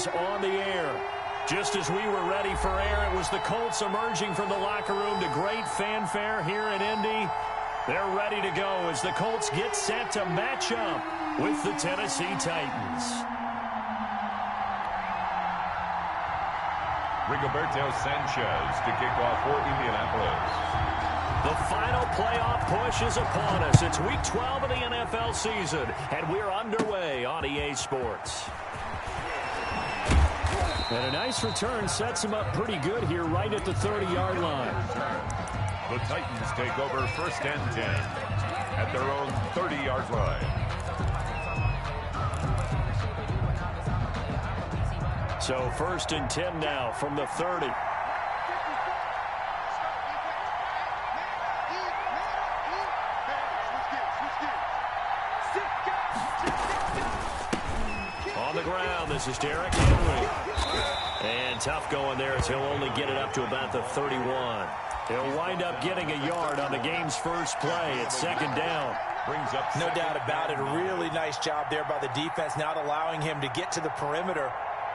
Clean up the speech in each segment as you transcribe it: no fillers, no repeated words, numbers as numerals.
is on the air. Just as we were ready for air, it was the Colts emerging from the locker room to great fanfare here in Indy. They're ready to go as the Colts get set to match up with the Tennessee Titans. Rigoberto Sanchez to kick off for Indianapolis. The final playoff push is upon us. It's Week 12 of the NFL season, and we're underway on EA Sports. And a nice return sets him up pretty good here right at the 30-yard line. The Titans take over 1st and 10 at their own 30-yard line. So 1st and 10 now from the 30. On the ground, this is Derrick Henry. And tough going there as he'll only get it up to about the 31. He'll wind up getting a yard on the game's first play at 2nd down. Brings up no doubt about it. A really nice job there by the defense, not allowing him to get to the perimeter.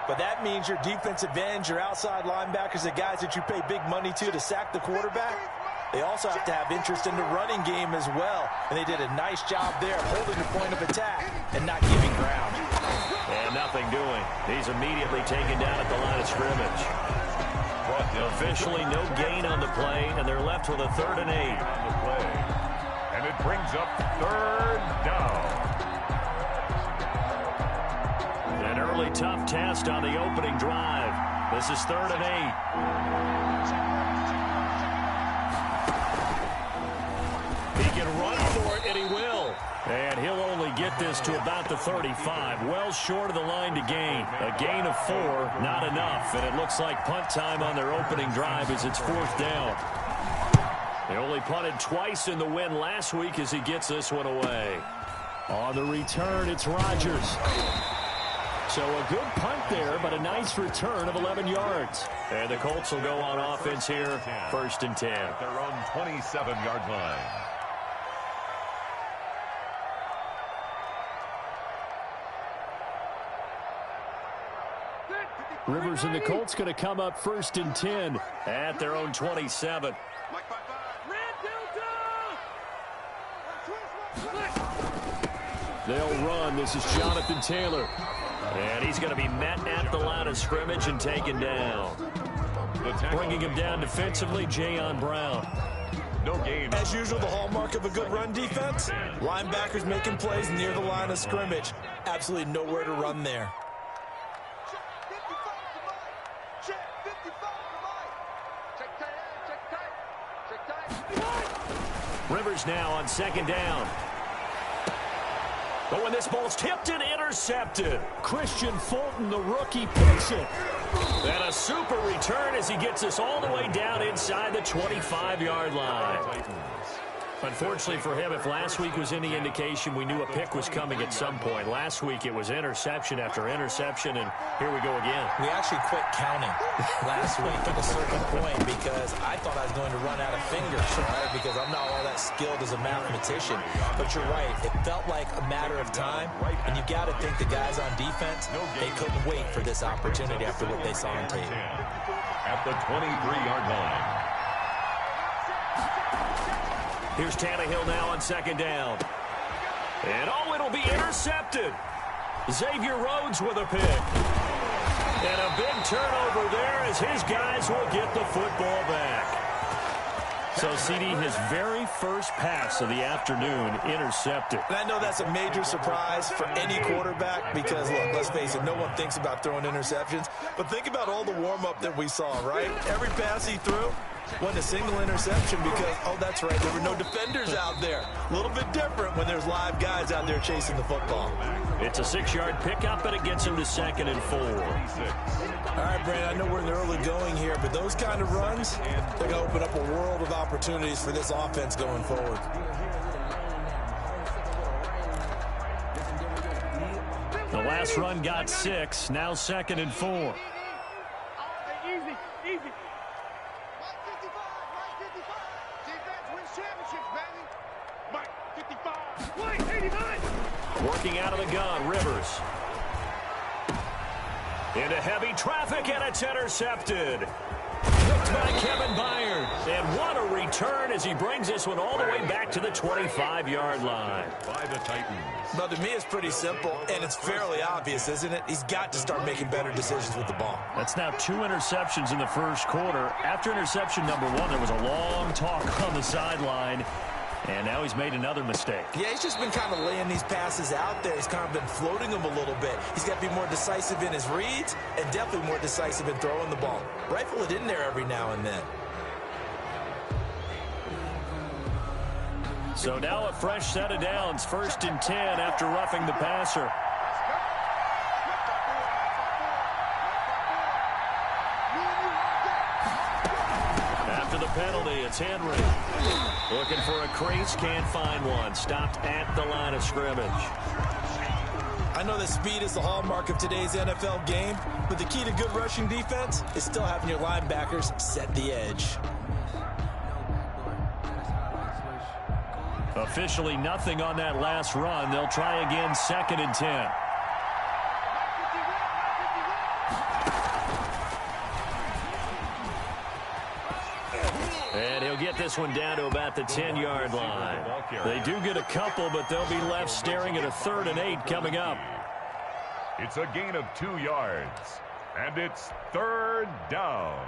But that means your defensive ends, your outside linebackers, the guys that you pay big money to sack the quarterback, they also have to have interest in the running game as well. And they did a nice job there, holding the point of attack and not giving ground. And nothing doing. He's immediately taken down at the line of scrimmage. Officially no gain on the play, and they're left with a 3rd and 8. On the play. And it brings up 3rd down. An early tough test on the opening drive. This is 3rd and 8. He can run for it, and he will. And he'll only get this to about the 35, well short of the line to gain. A gain of 4, not enough, and it looks like punt time on their opening drive as it's 4th down. They only punted twice in the win last week as he gets this one away. On the return, it's Rodgers. So a good punt there, but a nice return of 11 yards. And the Colts will go on offense here, 1st and 10. At their own 27-yard line. Rivers and the Colts going to come up 1st and 10 at their own 27. They'll run. This is Jonathan Taylor. And he's going to be met at the line of scrimmage and taken down. Bringing him down defensively, Jayon Brown. No gain. As usual, the hallmark of a good run defense, linebackers making plays near the line of scrimmage. Absolutely nowhere to run there. Rivers now on 2nd down. But when this ball's tipped and intercepted, Christian Fulton, the rookie, picks it. And a super return as he gets us all the way down inside the 25-yard line. Unfortunately for him, if last week was any indication, we knew a pick was coming at some point. Last week it was interception after interception, and here we go again. We actually quit counting last week at a certain point because I thought I was going to run out of fingers, right? Because I'm not all that skilled as a mathematician. But you're right. It felt like a matter of time, and you got to think the guys on defense, they couldn't wait for this opportunity after what they saw on tape. At the 23-yard line. Here's Tannehill now on 2nd down. And oh, it'll be intercepted. Xavier Rhodes with a pick. And a big turnover there as his guys will get the football back. So, CD, his very first pass of the afternoon intercepted. And I know that's a major surprise for any quarterback because, look, let's face it, no one thinks about throwing interceptions. But think about all the warm-up that we saw, right? Every pass he threw wasn't a single interception because, oh, that's right, there were no defenders out there. A little bit different when there's live guys out there chasing the football. It's a 6-yard pickup, and it gets him to 2nd and 4. All right, Brandon, I know we're in the early going here, but those kind of runs, they're going to open up a world of opportunities for this offense going forward. The last run got 6, now 2nd and 4. Working out of the gun, Rivers. Into heavy traffic, and it's intercepted. Picked by Kevin Byard. And what a return as he brings this one all the way back to the 25-yard line. By the Titans. Well, to me, it's pretty simple, and it's fairly obvious, isn't it? He's got to start making better decisions with the ball. That's now 2 interceptions in the first quarter. After interception number 1, there was a long talk on the sideline. And now he's made another mistake. Yeah, he's just been kind of laying these passes out there. He's kind of been floating them a little bit. He's got to be more decisive in his reads and definitely more decisive in throwing the ball. Rifle it in there every now and then. So now a fresh set of downs, 1st and 10 after roughing the passer. After the penalty, it's Henry. Looking for a crease, can't find one. Stopped at the line of scrimmage. I know that speed is the hallmark of today's NFL game, but the key to good rushing defense is still having your linebackers set the edge. Officially nothing on that last run. They'll try again, 2nd and 10. And he'll get this one down to about the 10-yard line. They do get a couple, but they'll be left staring at a 3rd and 8 coming up. It's a gain of 2 yards, and it's 3rd down.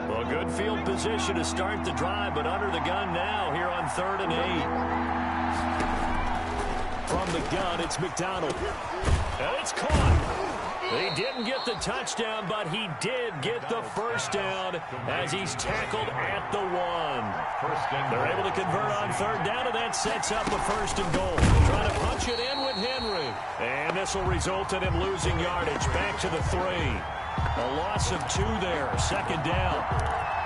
Well, good field position to start the drive, but under the gun now here on 3rd and 8. From the gun, it's McDonald. And it's caught. He didn't get the touchdown, but he did get the first down as he's tackled at the 1. They're able to convert on 3rd down, and that sets up a 1st and goal. Trying to punch it in with Henry. And this will result in him losing yardage back to the 3. A loss of 2 there, 2nd down.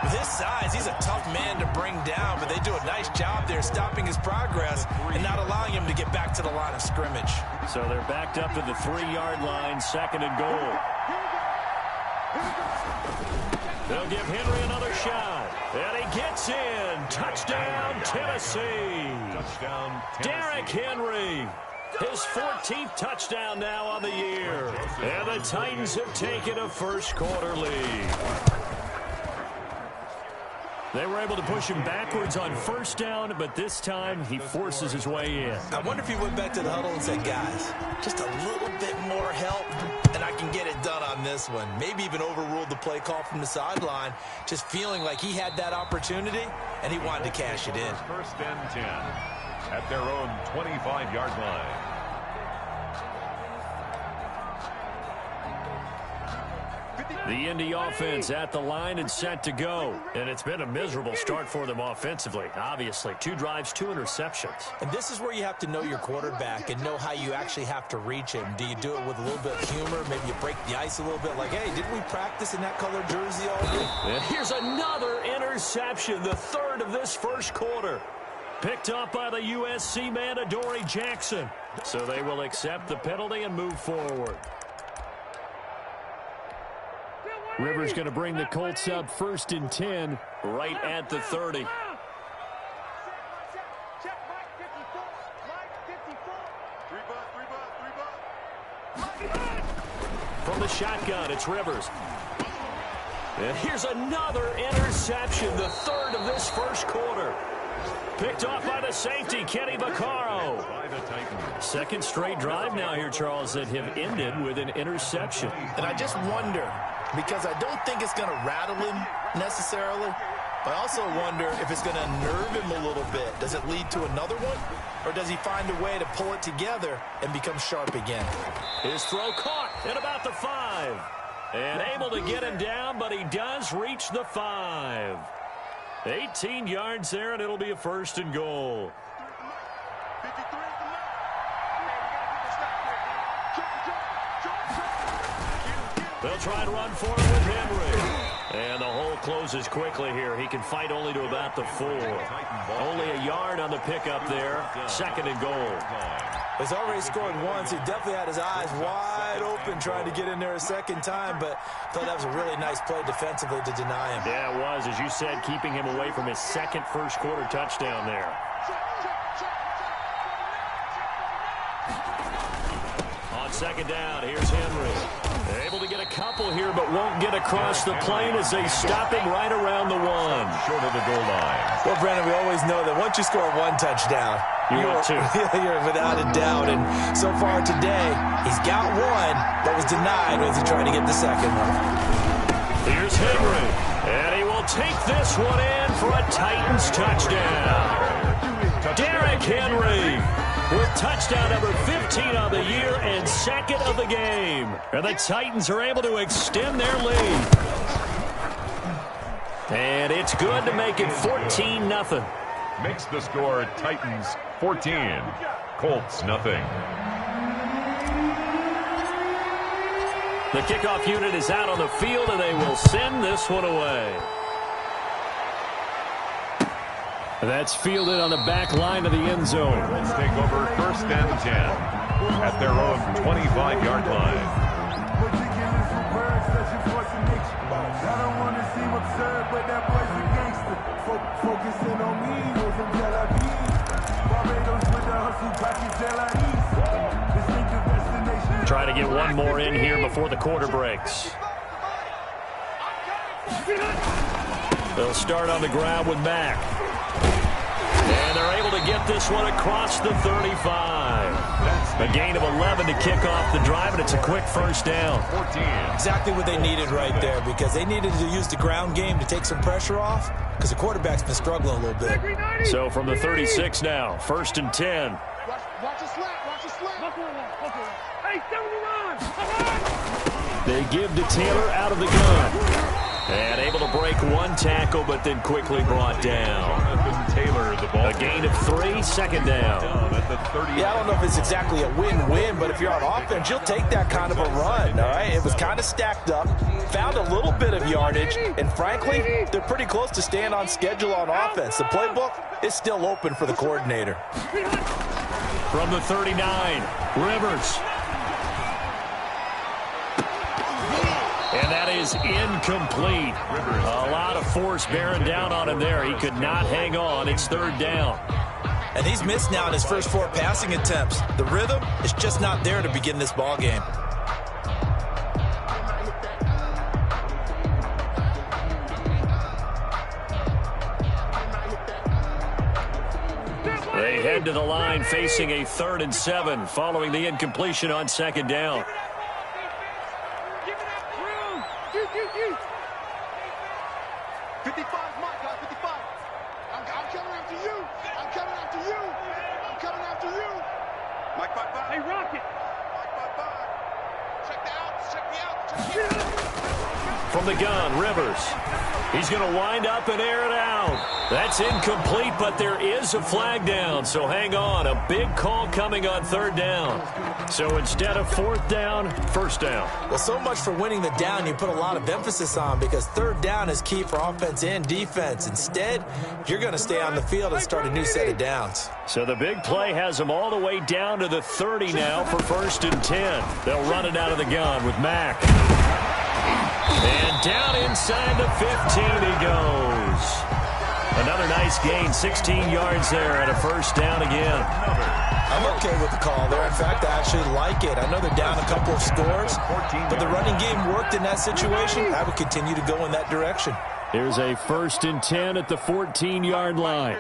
With his size, he's a tough man to bring down, but they do a nice job there stopping his progress and not allowing him to get back to the line of scrimmage. So they're backed up to the 3-yard line, 2nd and goal. They'll give Henry another shot. And he gets in. Touchdown, Tennessee. Touchdown, Tennessee. Derrick Henry. His 14th touchdown now on the year. And the Titans have taken a first-quarter lead. They were able to push him backwards on 1st down, but this time he forces his way in. I wonder if he went back to the huddle and said, guys, just a little bit more help, and I can get it done on this one. Maybe even overruled the play call from the sideline, just feeling like he had that opportunity, and he wanted to cash it in. 1st and 10 at their own 25-yard line. The Indy offense at the line and set to go. And it's been a miserable start for them offensively. Obviously, 2 drives, 2 interceptions. And this is where you have to know your quarterback and know how you actually have to reach him. Do you do it with a little bit of humor? Maybe you break the ice a little bit like, hey, didn't we practice in that color jersey all week? And here's another interception, the 3rd of this first quarter. Picked up by the USC man, Adoree Jackson. So they will accept the penalty and move forward. Rivers going to bring the Colts up 1st and 10 right at the 30. From the shotgun, it's Rivers. And here's another interception, the 3rd of this first quarter. Picked off by the safety, Kenny Vaccaro. 2nd straight drive now here, Charles, that have ended with an interception. And I just wonder, because I don't think it's going to rattle him necessarily, but I also wonder if it's going to nerve him a little bit. Does it lead to another one? Or does he find a way to pull it together and become sharp again? His throw caught at about the 5. And able to get him down, but he does reach the 5. 18 yards there, and it'll be a 1st and goal. They'll try and run for it with Henry. And the hole closes quickly here. He can fight only to about the 4. Only a yard on the pickup there. 2nd and goal. He's already scored once. He definitely had his eyes wide open trying to get in there a 2nd time, but I thought that was a really nice play defensively to deny him. Yeah, it was, as you said, keeping him away from his 2nd first-quarter touchdown there. second down. Here's Henry. Able to get a couple here, but won't get across the plane as they stop him right around the 1. Short of the goal line. Well, Brandon, we always know that once you score one touchdown, you're without a doubt. And so far today, he's got one that was denied as he tried to get the second one. Here's Henry. And he will take this one in for a Titans touchdown. Derrick Henry with touchdown number 15 on the year and second of the game. And the Titans are able to extend their lead. And it's good to make it 14-0. Makes the score Titans 14, Colts nothing. The kickoff unit is out on the field, and they will send this one away. That's fielded on the back line of the end zone. Let's take over first and 10 at their own 25-yard line. Try to get one more in here before the quarter breaks. They'll start on the ground with Mack. And they're able to get this one across the 35. A gain of 11 to kick off the drive, and it's a quick first down. 14. Exactly what they needed right there, because they needed to use the ground game to take some pressure off, because the quarterback's been struggling a little bit. So from the 36 now, first and 10. Watch the slap, watch the slap. Hey, 79! They give to Taylor out of the gun. And able to break one tackle, but then quickly brought down. Taylor, the ball. A gain of 3, second down. Yeah, I don't know if it's exactly a win-win, but if you're on offense, you'll take that kind of a run, all right? It was kind of stacked up, found a little bit of yardage, and frankly, they're pretty close to staying on schedule on offense. The playbook is still open for the coordinator. From the 39, Rivers. And that is incomplete. A lot of force bearing down on him there. He could not hang on. It's third down. And he's missed now in his first 4 passing attempts. The rhythm is just not there to begin this ball game. They head to the line facing a 3rd and 7 following the incompletion on second down. 55, Mike, 55. I'm coming after you. I'm coming after you. I'm coming after you. Mike 55. Hey, Rocket. Mike 55. Check the outs. Check the outs. Check the outs. From the gun, Rivers. He's going to wind up and air it out. That's incomplete, but there is a flag down, so hang on. A big call coming on third down. So instead of fourth down, first down. Well, so much for winning the down you put a lot of emphasis on, because third down is key for offense and defense. Instead, you're going to stay on the field and start a new set of downs. So the big play has them all the way down to the 30 now for first and 10. They'll run it out of the gun with Mack. And down inside the 15 he goes. Another nice gain, 16 yards there, and a first down again. I'm okay with the call there. In fact, I actually like it. I know they're down a couple of scores, but the running game worked in that situation. I would continue to go in that direction. Here's a first and 10 at the 14-yard line.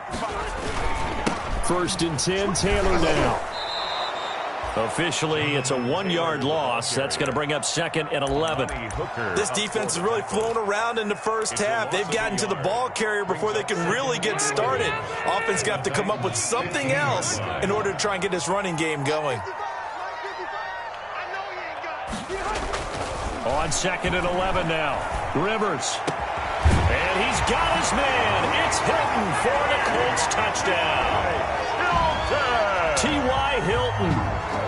First and 10, Taylor now. Officially, it's a 1-yard loss. That's going to bring up second and 11. This defense has really flown around in the first half. They've gotten to the ball carrier before they can really get started. Offense got to come up with something else in order to try and get this running game going. On second and 11 now. Rivers. And he's got his man. It's Hilton for the Colts touchdown. T.Y. Hilton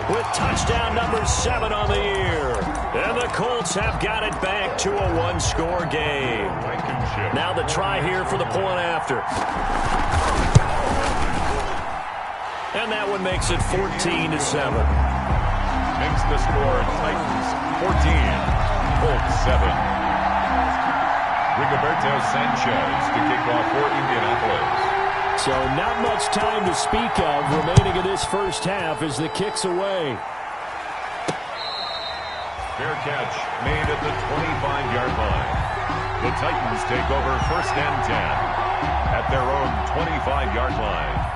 with touchdown number 7 on the year. And the Colts have got it back to a one-score game. Now the try here for the point after. And that one makes it 14-7. Makes the score Titans 14, Colts 7. Rigoberto Sanchez to kick off for Indianapolis. So not much time to speak of remaining in this first half as the kick's away. Fair catch made at the 25-yard line. The Titans take over 1st and 10 at their own 25-yard line.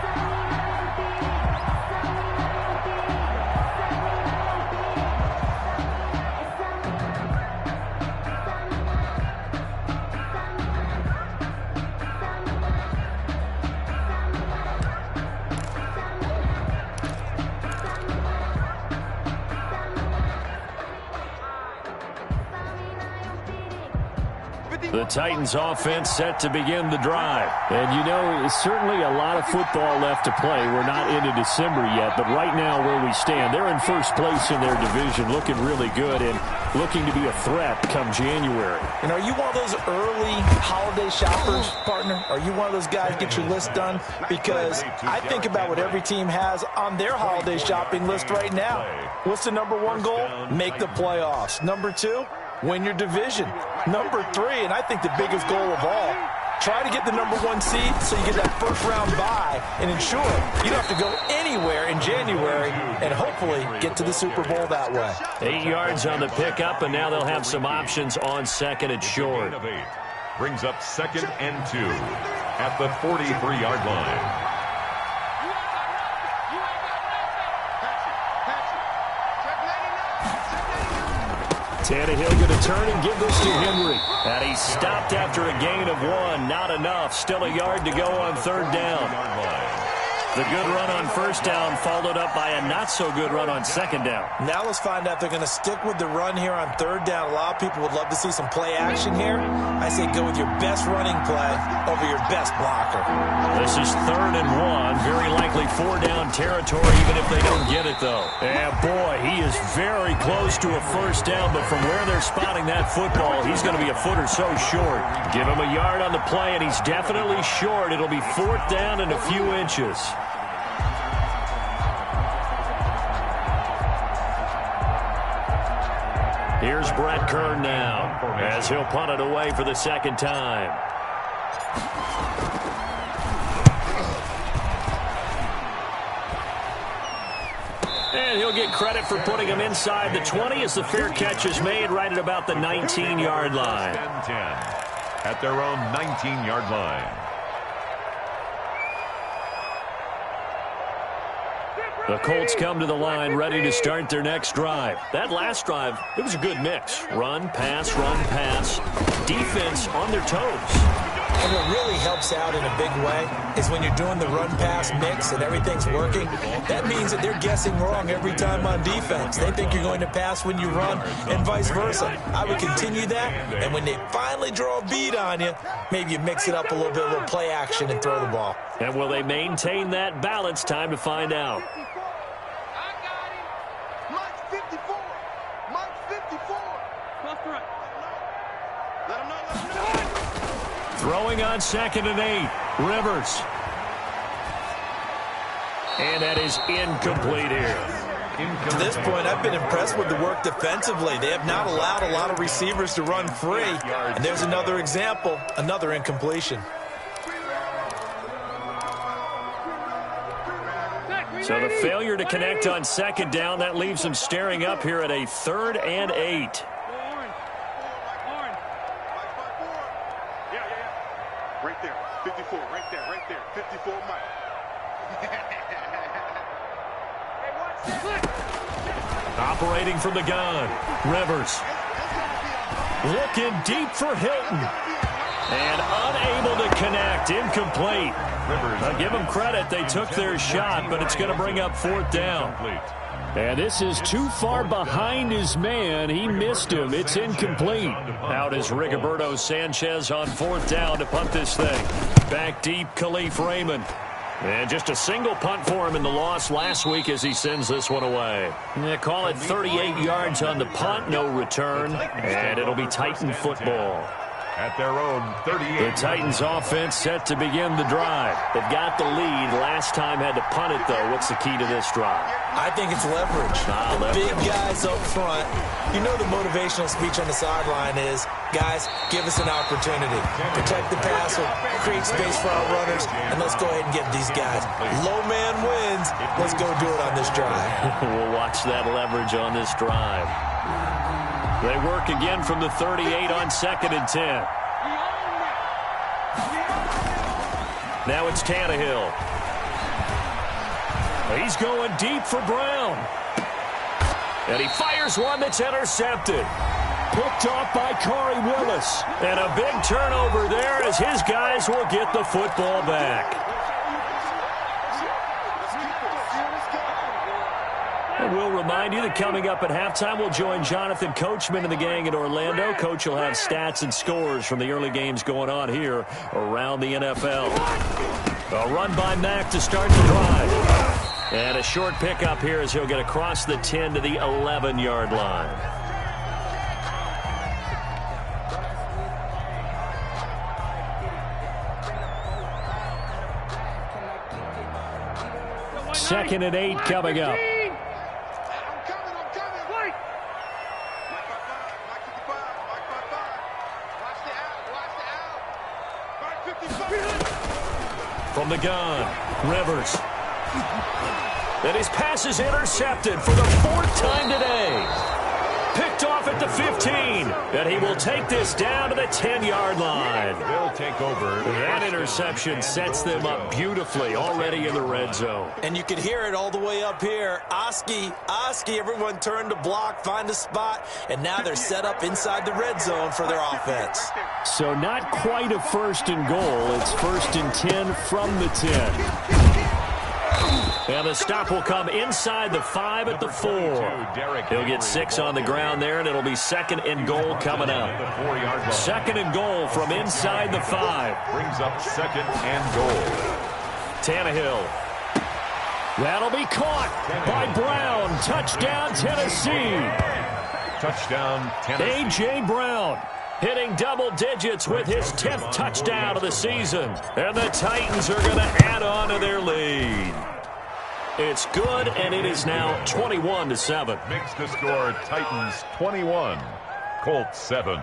The Titans offense set to begin the drive. And you know, certainly a lot of football left to play. We're not into December yet, but right now where we stand, they're in first place in their division, looking really good and looking to be a threat come January. And are you one of those early holiday shoppers, partner? Are you one of those guys get your list done? Because I think about what every team has on their holiday shopping list right now. What's the number one goal? Make the playoffs. Number two, win your division. Number three, and I think the biggest goal of all, try to get the number one seed so you get that first-round bye and ensure you don't have to go anywhere in January and hopefully get to the Super Bowl that way. 8 yards on the pickup, and now they'll have some options on second and short. Brings up 2nd and 2 at the 43-yard line. Tannehill going to turn and give this to Henry. And he stopped after a gain of 1. Not enough. Still a yard to go on 3rd down. The good run on 1st down followed up by a not-so-good run on 2nd down. Now let's find out if they're going to stick with the run here on 3rd down. A lot of people would love to see some play action here. I say go with your best running play over your best blocker. This is 3rd and 1. Very likely 4-down territory, even if they don't get it, though. And, boy, he is very close to a 1st down, but from where they're spotting that football, he's going to be a foot or so short. Give him a yard on the play, and he's definitely short. It'll be 4th down and a few inches. Here's Brett Kern now, as he'll punt it away for the 2nd time. And he'll get credit for putting him inside the 20 as the fair catch is made right at about the 19-yard line. 10 at their own 19-yard line. The Colts come to the line ready to start their next drive. That last drive, it was a good mix. Run, pass, defense on their toes. And what really helps out in a big way is when you're doing the run-pass mix and everything's working, that means that they're guessing wrong every time on defense. They think you're going to pass when you run and vice versa. I would continue that, and when they finally draw a bead on you, maybe you mix it up a little bit, a little play action and throw the ball. And will they maintain that balance? Time to find out. Throwing on 2nd and 8. Rivers. And that is incomplete here. To this point, I've been impressed with the work defensively. They have not allowed a lot of receivers to run free. And there's another example, another incompletion. So the failure to connect on 2nd down, that leaves them staring up here at a 3rd and 8. Right there, 54, right there, 54 Mike. Operating from the gun, Rivers. Looking deep for Hilton. And unable to connect, incomplete. I'll give them credit, they took their shot, but it's going to bring up 4th down. And this is too far behind his man. He missed him. It's incomplete. Out is Rigoberto Sanchez on 4th down to punt this thing. Back deep, Khalif Raymond. And just a single punt for him in the loss last week as he sends this one away. They call it 38 yards on the punt, no return. And it'll be Titan football. At their own 38. The Titans offense set to begin the drive. They've got the lead. Last time had to punt it, though. What's the key to this drive? I think it's leverage. The big guys up front. You know the motivational speech on the sideline is, guys, give us an opportunity. Protect the passer, create space for our runners, and let's go ahead and get these guys. Low man wins. Let's go do it on this drive. We'll watch that leverage on this drive. They work again from the 38 on 2nd and 10. Now it's Tannehill. He's going deep for Brown. And he fires one that's intercepted. Picked off by Corey Willis. And a big turnover there as his guys will get the football back. And we'll remind you that coming up at halftime, we'll join Jonathan Coachman and the gang in Orlando. Coach will have stats and scores from the early games going on here around the NFL. A run by Mack to start the drive. And a short pickup here as he'll get across the 10 to the 11-yard line. Second and 8 coming up. From the gun, Rivers. And his pass is intercepted for the 4th time today. Picked off at the 15. And he will take this down to the 10-yard line. They'll take over. That interception sets them up beautifully already in the red zone. And you can hear it all the way up here. Oski, everyone turned to block, find a spot, and now they're set up inside the red zone for their offense. So not quite a 1st and goal. It's 1st and 10 from the 10. And the stop will come inside the 5 at the 4. He'll get 6 on the ground there, and it'll be 2nd and goal coming up. 2nd and goal from inside the 5. Brings up 2nd and goal. Tannehill. That'll be caught by Brown. Touchdown, Tennessee. Touchdown, Tennessee. A.J. Brown hitting double digits with his 10th touchdown of the season. And the Titans are going to add on to their lead. It's good, and it is now 21-7. Makes the score Titans 21, Colts 7.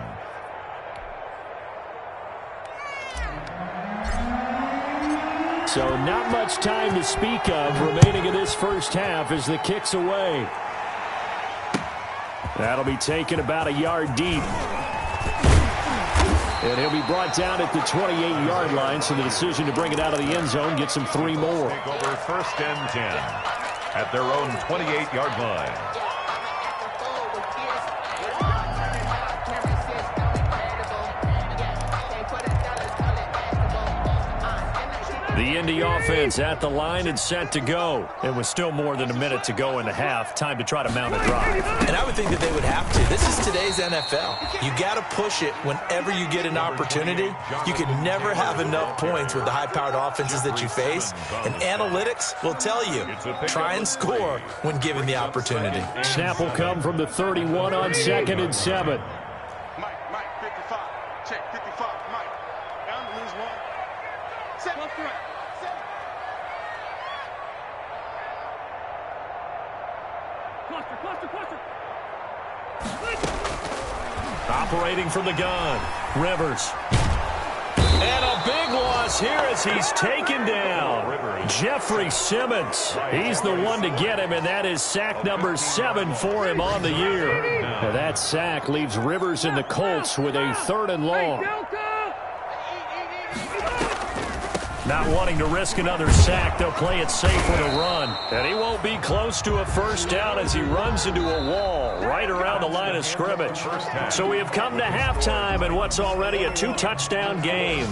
So not much time to speak of remaining in this first half as the kick's away. That'll be taken about a yard deep. And he'll be brought down at the 28-yard line, so the decision to bring it out of the end zone gets him 3 more. Take over 1st and 10 at their own 28-yard line. The Indy offense at the line and set to go. And with still more than a minute to go in the half, time to try to mount a drive. And I would think that they would have to. This is today's NFL. You got to push it whenever you get an opportunity. You can never have enough points with the high-powered offenses that you face. And analytics will tell you, try and score when given the opportunity. Snap will come from the 31 on 2nd and 7. Mike, 55. Check, 55. Mike. Down to lose 1. 7. Left to right. 7. Cluster. Operating from the gun, Rivers. And a big loss here as he's taken down. Jeffrey Simmons. He's the one to get him, and that is sack number 7 for him on the year. Now that sack leaves Rivers and the Colts with a 3rd and long. Not wanting to risk another sack, they'll play it safe with a run. And he won't be close to a 1st down as he runs into a wall right around the line of scrimmage. So we have come to halftime in what's already a 2-touchdown game.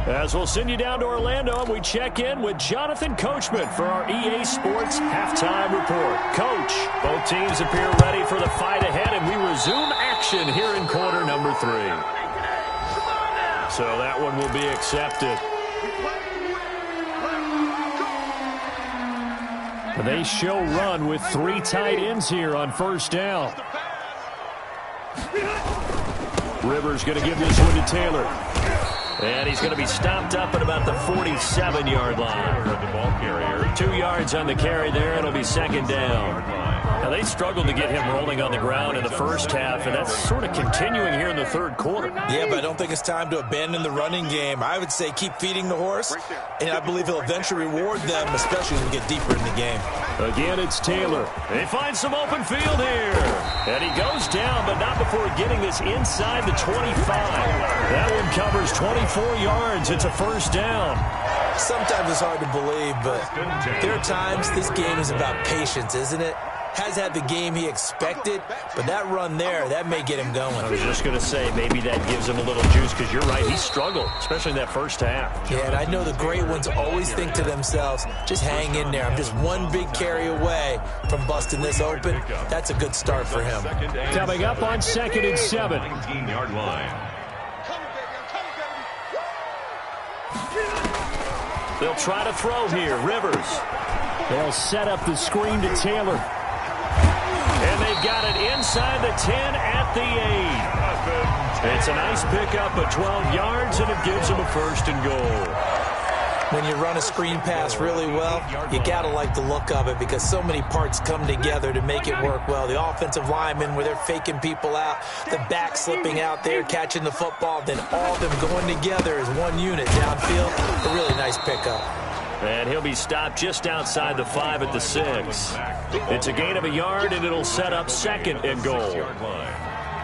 As we'll send you down to Orlando, and we check in with Jonathan Coachman for our EA Sports Halftime Report. Coach, both teams appear ready for the fight ahead, and we resume action here in quarter number 3. So that one will be accepted. They show run with 3 tight ends here on 1st down. Rivers going to give this one to Taylor. And he's going to be stopped up at about the 47-yard line. The ball carrier. 2 yards on the carry there. It'll be 2nd down. Now, they struggled to get him rolling on the ground in the first half, and that's sort of continuing here in the 3rd quarter. Yeah, but I don't think it's time to abandon the running game. I would say keep feeding the horse, and I believe he'll eventually reward them, especially as we get deeper in the game. Again, it's Taylor. They find some open field here. And he goes down, but not before getting this inside the 25. That one covers 24 yards. It's a first down. Sometimes it's hard to believe, but there are times this game is about patience, isn't it? Has had the game he expected, but that run there, that may get him going. I was just going to say, maybe that gives him a little juice, because you're right, he struggled, especially in that first half. Yeah, and I know the great ones always think to themselves, just hang in there. I'm just one big carry away from busting this open. That's a good start for him. Coming up on 2nd and 7. 19-yard line. They'll try to throw here. Rivers. They'll set up the screen to Taylor. And they've got it inside the 10 at the 8. It's a nice pickup of 12 yards, and it gives them a first and goal. When you run a screen pass really well, you got to like the look of it because so many parts come together to make it work well. The offensive linemen, where they're faking people out, the back slipping out there, catching the football, then all of them going together as one unit downfield. A really nice pickup. And he'll be stopped just outside the 5 at the 6. It's a gain of a yard, and it'll set up 2nd and goal.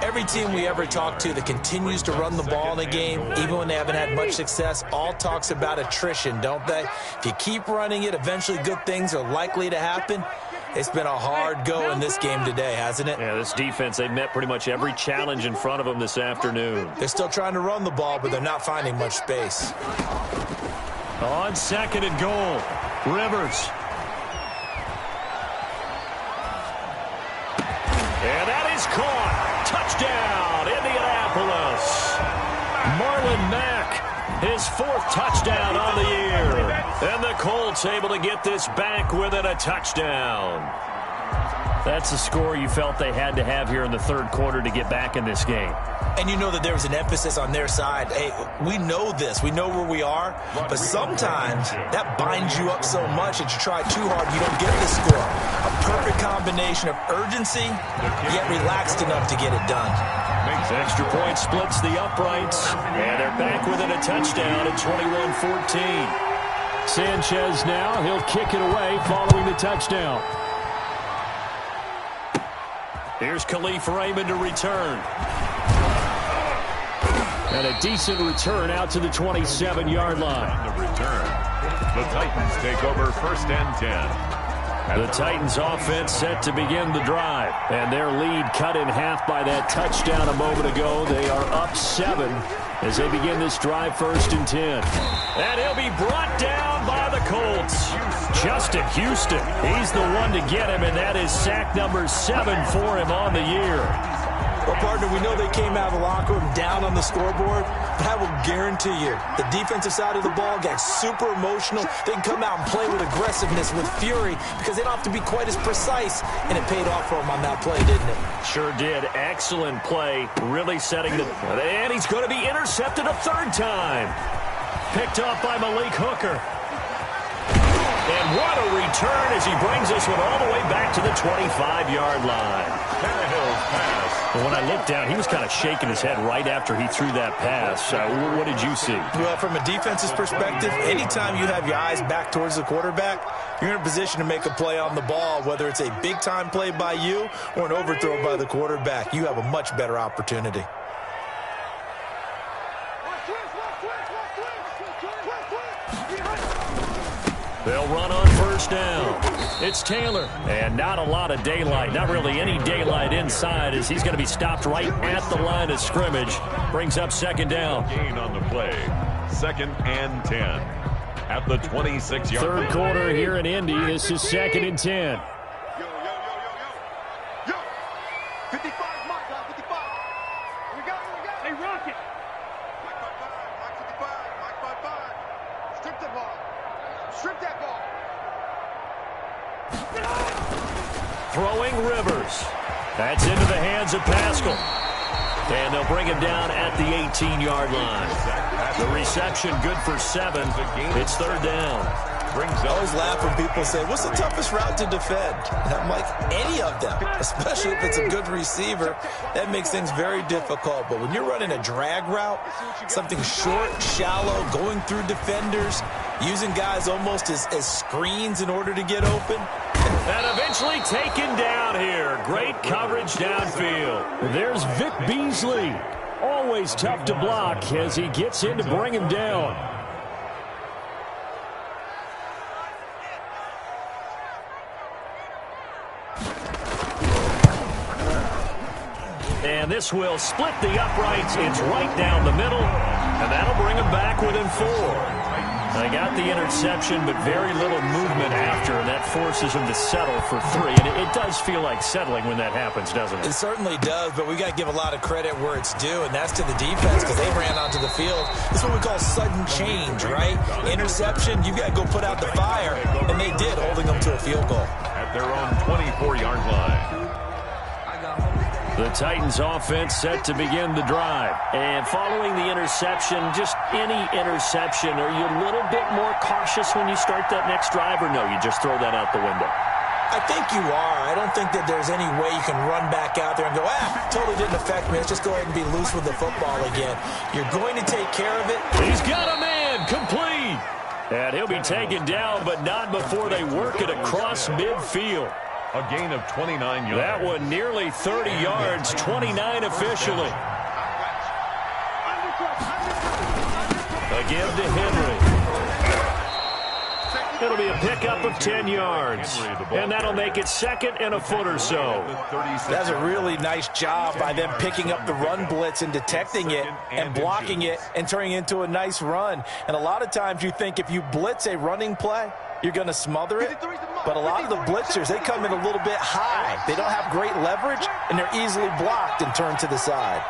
Every team we ever talk to that continues to run the ball in a game, even when they haven't had much success, all talks about attrition, don't they? If you keep running it, eventually good things are likely to happen. It's been a hard go in this game today, hasn't it? Yeah, this defense, they've met pretty much every challenge in front of them this afternoon. They're still trying to run the ball, but they're not finding much space. On 2nd and goal, Rivers. And that is caught. Touchdown, Indianapolis. Marlon Mack, his 4th touchdown on the year. And the Colts able to get this back within a touchdown. That's a score you felt they had to have here in the 3rd quarter to get back in this game. And you know that there was an emphasis on their side. Hey, we know this. We know where we are. But sometimes that binds you up so much that you try too hard, you don't get the score. A perfect combination of urgency, yet relaxed enough to get it done. Extra point splits the uprights. And they're back within a touchdown at 21-14. Sanchez now, he'll kick it away following the touchdown. Here's Khalif Raymond to return. And a decent return out to the 27-yard line. On the return, the Titans take over 1st and 10. The Titans offense set to begin the drive. And their lead cut in half by that touchdown a moment ago. They are up 7 as they begin this drive 1st and 10. And he'll be brought down by the Colts. Justin Houston, he's the one to get him, and that is sack number 7 for him on the year. Well, partner, we know they came out of the locker room down on the scoreboard, but I will guarantee you the defensive side of the ball got super emotional. They can come out and play with aggressiveness, with fury, because they don't have to be quite as precise, and it paid off for them on that play, didn't it? Sure did. Excellent play, really setting the... And he's going to be intercepted a 3rd time. Picked off by Malik Hooker. And what a return as he brings this one all the way back to the 25-yard line. Tannehill's pass. When I looked down, he was kind of shaking his head right after he threw that pass. What did you see? Well, from a defense's perspective, anytime you have your eyes back towards the quarterback, you're in a position to make a play on the ball, whether it's a big-time play by you or an overthrow by the quarterback. You have a much better opportunity. They'll run on 1st down. It's Taylor. And not a lot of daylight. Not really any daylight inside as he's going to be stopped right at the line of scrimmage. Brings up 2nd down. Gain on the play. 2nd and 10. At the 26-yard line. 3rd quarter here in Indy. This is 2nd and 10. Yo, 55, Mike, 55. We got. Hey, Rocket. Mike 55, Mike 55. Strip the ball. Strip that ball. Throwing Rivers. That's into the hands of Pascal. And they'll bring him down at the 18-yard line. The reception good for 7. It's 3rd down. I always laugh when people say, what's the toughest route to defend? And I'm like, any of them, especially if it's a good receiver. That makes things very difficult. But when you're running a drag route, something short, shallow, going through defenders, using guys almost as screens in order to get open, And eventually taken down here. Great coverage downfield. There's Vic Beasley. Always tough to block as he gets in to bring him down. And this will split the uprights. It's right down the middle. And that'll bring him back within 4. They got the interception, but very little movement after, and that forces him to settle for 3. And it does feel like settling when that happens, doesn't it? It certainly does, but we got to give a lot of credit where it's due, and that's to the defense because they ran onto the field. This is what we call sudden change, right? Interception, you got to go put out the fire, and they did, holding them to a field goal. At their own 24-yard line. The Titans offense set to begin the drive. And following the interception, just any interception, are you a little bit more cautious when you start that next drive, or no, you just throw that out the window? I think you are. I don't think that there's any way you can run back out there and go, totally didn't affect me. Let's just go ahead and be loose with the football again. You're going to take care of it. He's got a man complete. And he'll be taken down, but not before they work it across midfield. A gain of 29 yards. That one nearly 30 yards, 29 officially. A give to Henry. It'll be a pickup of 10 yards. And that'll make it 2nd and a foot or so. That's a really nice job by them picking up the run blitz and detecting it and blocking it and turning it into a nice run. And a lot of times you think if you blitz a running play, you're going to smother it. But a lot of the blitzers, they come in a little bit high. They don't have great leverage, and they're easily blocked and turned to the side.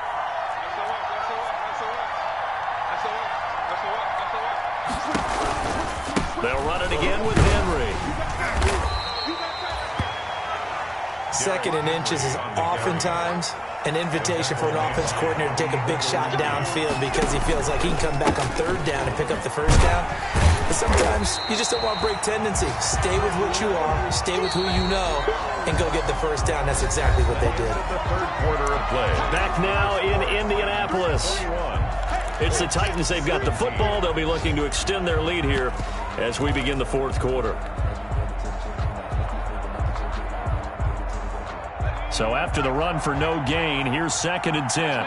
They'll run it again with Henry. 2nd and inches is oftentimes an invitation for an offense coordinator to take a big shot downfield because he feels like he can come back on 3rd down and pick up the 1st down. But sometimes you just don't want to break tendency. Stay with what you are, stay with who you know, and go get the 1st down. That's exactly what they did. The 3rd quarter of play. Back now in Indianapolis. It's the Titans. They've got the football. They'll be looking to extend their lead here as we begin the 4th quarter. So after the run for no gain, here's 2nd and 10.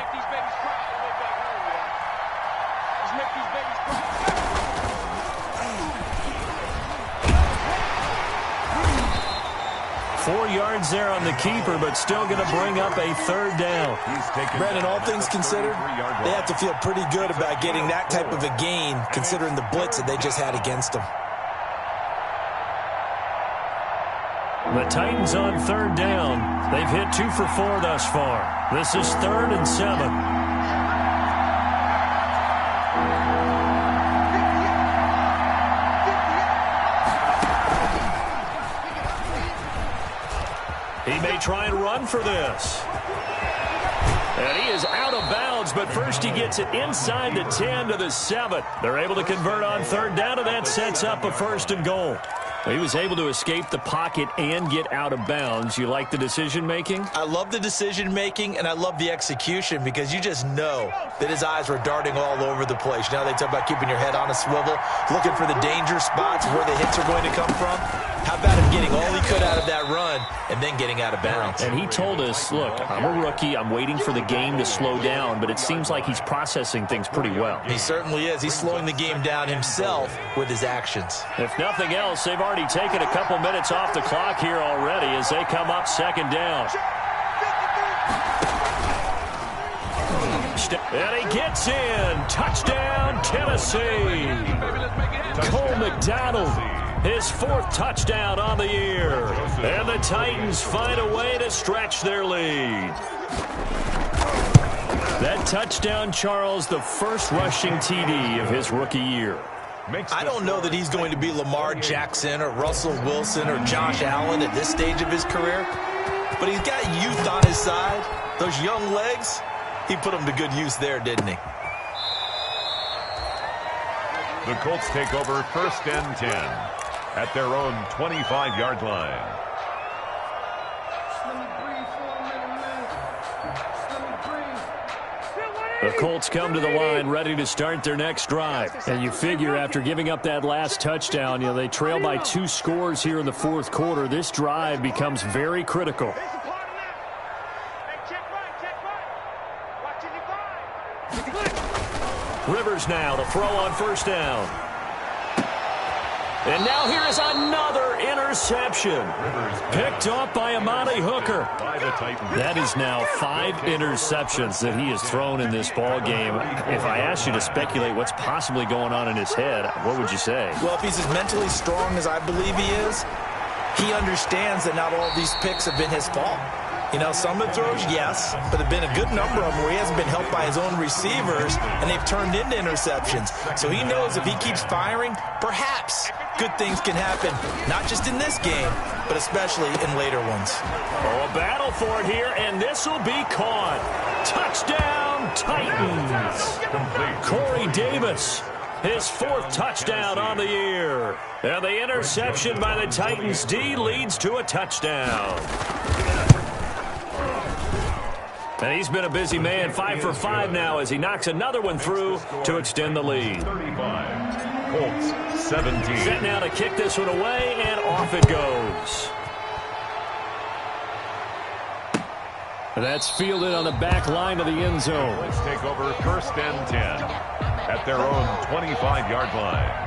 4 yards there on the keeper, but still going to bring up a 3rd down. Brandon, all things considered, they have to feel pretty good about getting that type of a gain, considering the blitz that they just had against them. The Titans on 3rd down. They've hit 2 for 4 thus far. This is 3rd and 7. He may try and run for this. And he is out of bounds, but first he gets it inside the 10 to the 7. They're able to convert on 3rd down, and that sets up a 1st and goal. He was able to escape the pocket and get out of bounds. You like the decision-making? I love the decision-making, and I love the execution because you just know that his eyes were darting all over the place. Now they talk about keeping your head on a swivel, looking for the danger spots where the hits are going to come from. How about him getting all he could out of that run and then getting out of bounds? And he told us, look, I'm a rookie. I'm waiting for the game to slow down, but it seems like he's processing things pretty well. He certainly is. He's slowing the game down himself with his actions. If nothing else, they've already taken a couple minutes off the clock here already as they come up 2nd down. And he gets in. Touchdown, Tennessee. Cole McDonald, his 4th touchdown on the year. And the Titans find a way to stretch their lead. That touchdown, Charles, the first rushing TD of his rookie year. I don't know that he's going to be Lamar Jackson or Russell Wilson or Josh Allen at this stage of his career, but he's got youth on his side. Those young legs, he put them to good use there, didn't he? The Colts take over 1st and 10 at their own 25-yard line. The Colts come to the line ready to start their next drive. And you figure after giving up that last touchdown, they trail by 2 scores here in the fourth quarter. This drive becomes very critical. Rivers now to throw on first down. And now here is another interception. Picked off by Amani Hooker. That is now 5 interceptions that he has thrown in this ball game. If I asked you to speculate what's possibly going on in his head, what would you say? Well, if he's as mentally strong as I believe he is, he understands that not all these picks have been his fault. Some of the throws, yes, but there have been a good number of them where he hasn't been helped by his own receivers, and they've turned into interceptions. So he knows if he keeps firing, perhaps good things can happen, not just in this game, but especially in later ones. Oh, a battle for it here, and this will be caught. Touchdown, Titans. Corey Davis, his 4th touchdown on the year. And the interception by the Titans D leads to a touchdown. And he's been a busy man, 5 for 5 now as he knocks another one through to extend the lead. 35, Colts 17. Set now to kick this one away, and off it goes. And that's fielded on the back line of the end zone. Let's take over first and 10 at their own 25-yard line.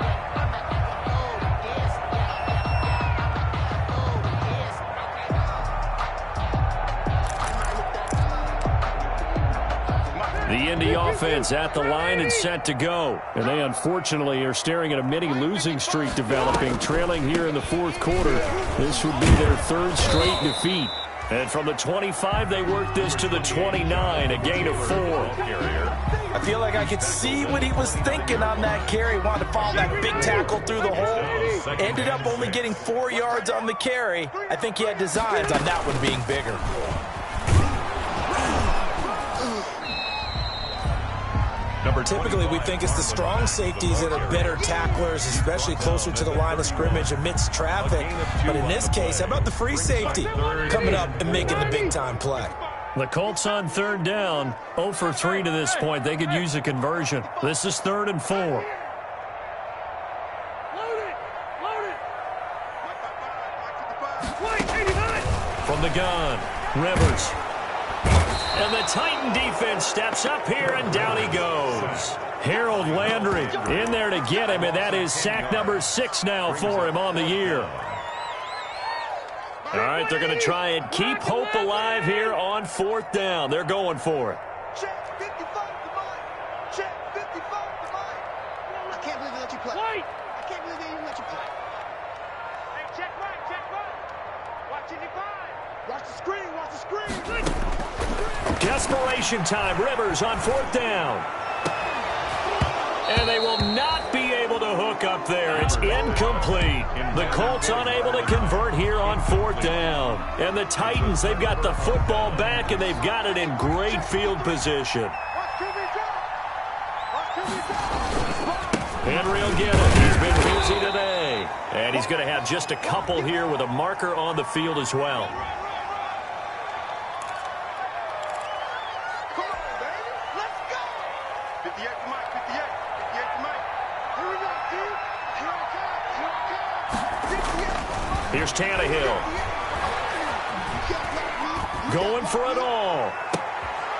The Indy offense at the line and set to go. And they unfortunately are staring at a mini losing streak developing, trailing here in the fourth quarter. This would be their 3rd straight defeat. And from the 25, they work this to the 29, a gain of 4. I feel like I could see what he was thinking on that carry. Wanted to follow that big tackle through the hole. Ended up only getting 4 yards on the carry. I think he had designs on that one being bigger. Typically, we think it's the strong safeties that are better tacklers, especially closer to the line of scrimmage amidst traffic. But in this case, how about the free safety coming up and making the big-time play? The Colts on 3rd down, 0 for 3 to this point. They could use a conversion. This is 3rd and 4. Load it. From the gun, Rivers. And the Titan defense steps up here, and down he goes. Harold Landry in there to get him, and that is sack number 6 now for him on the year. All right, they're going to try and keep hope alive here on 4th down. They're going for it. Check 55 to mine. Check 55 to mine. I can't believe they let you play. I can't believe they even let you play. Hey, check right. Watch 85. Watch the screen. Watch the screen. Desperation time. Rivers on 4th down. And they will not be able to hook up there. It's incomplete. The Colts unable to convert here on 4th down. And the Titans, they've got the football back, and they've got it in great field position. Henry will get it. He's been busy today. And he's going to have just a couple here with a marker on the field as well. Here's Tannehill. Going for it all.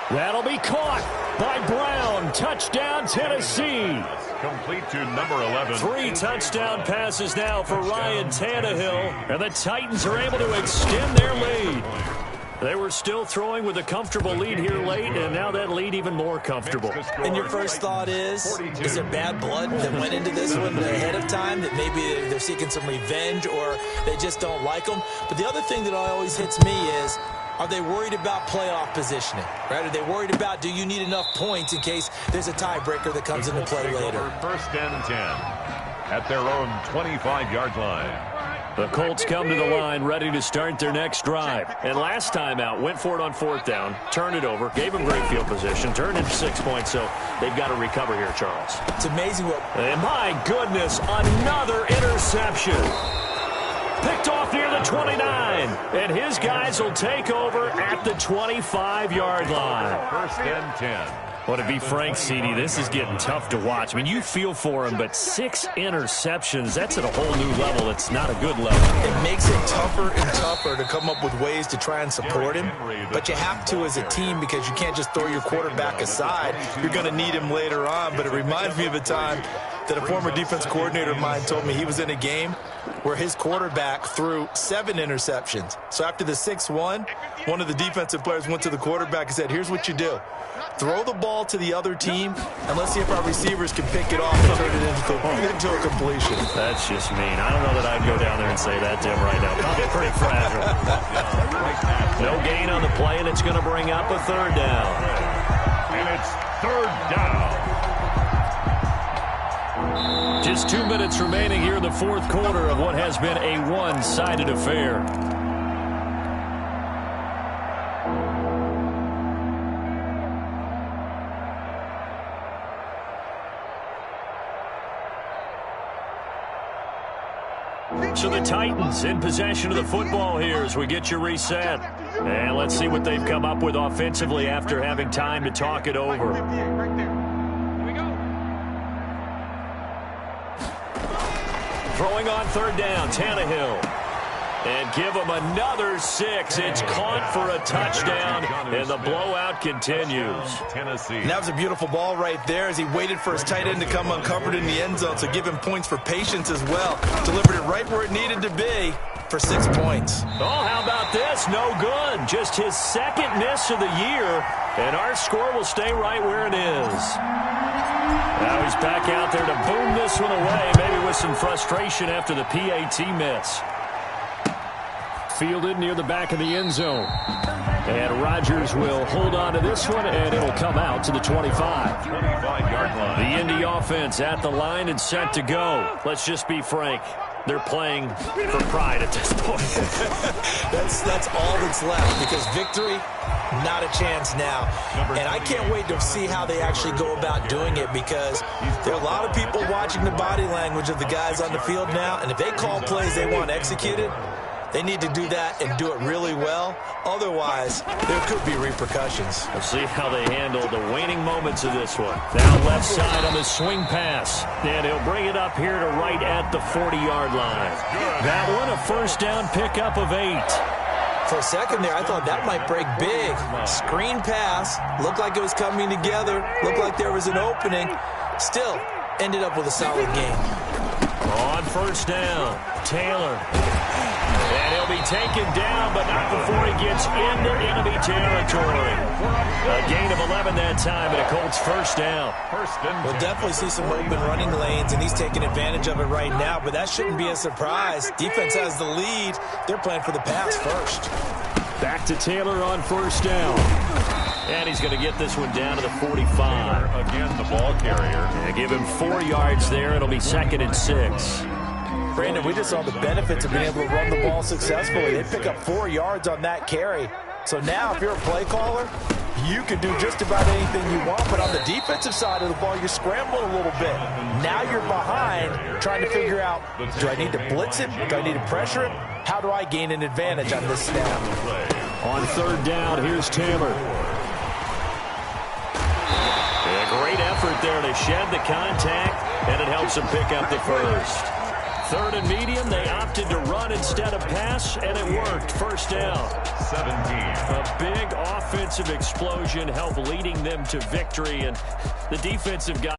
That'll be caught by Brown. Touchdown, Tennessee. Complete to number 11. 3 touchdown passes now for Ryan Tannehill. And the Titans are able to extend their lead. They were still throwing with a comfortable lead here late, and now that lead even more comfortable. And your first thought is there bad blood that went into this one ahead of time, that maybe they're seeking some revenge or they just don't like them? But the other thing that always hits me is, are they worried about playoff positioning? Right? Are they worried about, do you need enough points in case there's a tiebreaker that comes into play later? First and 10 at their own 25-yard line. The Colts come to the line ready to start their next drive. And last time out, went for it on 4th down, turned it over, gave them great field position, turned into 6 points, so they've got to recover here, Charles. It's amazing what... And my goodness, another interception. Picked off near the 29, and his guys will take over at the 25-yard line. First and 10. Well, to be frank, CD, this is getting tough to watch. I mean, you feel for him, but 6 interceptions, that's at a whole new level. It's not a good level. It makes it tougher and tougher to come up with ways to try and support him, but you have to as a team because you can't just throw your quarterback aside. You're going to need him later on, but it reminds me of a time that a former defense coordinator of mine told me he was in a game where his quarterback threw 7 interceptions. So after the 6-1, one of the defensive players went to the quarterback and said, here's what you do. Throw the ball to the other team, and let's see if our receivers can pick it off and turn it into a completion. That's just mean. I don't know that I'd go down there and say that to him right now. Probably pretty fragile. No gain on the play, and it's going to bring up a 3rd down. And it's 3rd down. Just 2 minutes remaining here in the 4th quarter of what has been a one-sided affair. So the Titans in possession of the football here as we get you reset. And let's see what they've come up with offensively after having time to talk it over. Throwing on 3rd down, Tannehill. And give him another 6. It's caught for a touchdown, and the blowout continues. Tennessee. That was a beautiful ball right there as he waited for his tight end to come uncovered in the end zone, so give him points for patience as well. Delivered it right where it needed to be for 6 points. Oh, how about this? No good. Just his 2nd miss of the year, and our score will stay right where it is. Now he's back out there to boom this one away, maybe with some frustration after the PAT miss. Fielded near the back of the end zone. And Rodgers will hold on to this one, and it'll come out to the 25. 25-yard line. The Indy offense at the line and set to go. Let's just be frank. They're playing for pride at this point. That's all that's left because victory, not a chance now. And I can't wait to see how they actually go about doing it because there are a lot of people watching the body language of the guys on the field now, and if they call plays they want executed, they need to do that and do it really well. Otherwise, there could be repercussions. We'll see how they handle the waning moments of this one. Now left side on the swing pass. And he'll bring it up here to right at the 40-yard line. That one, a 1st down pickup of 8. For a second there, I thought that might break big. Screen pass. Looked like it was coming together. Looked like there was an opening. Still, ended up with a solid game. On 1st down, Taylor. And he'll be taken down, but not before he gets into enemy territory. A gain of 11 that time, and a Colts 1st down. We'll definitely see some open running lanes, and he's taking advantage of it right now, but that shouldn't be a surprise. Defense has the lead. They're playing for the pass first. Back to Taylor on 1st down. And he's going to get this one down to the 45. Again, the ball carrier. And give him 4 yards there. It'll be 2nd and 6. Brandon, we just saw the benefits of being able to run the ball successfully. They pick up 4 yards on that carry. So now if you're a play caller, you can do just about anything you want. But on the defensive side of the ball, you're scrambling a little bit. Now you're behind trying to figure out, do I need to blitz him? Do I need to pressure him? How do I gain an advantage on this snap? On 3rd down, here's Taylor. A great effort there to shed the contact, and it helps him pick up the 1st. 3rd and medium, they opted to run instead of pass, and it worked. 1st down. 17. A big offensive explosion helped leading them to victory, and the defensive guy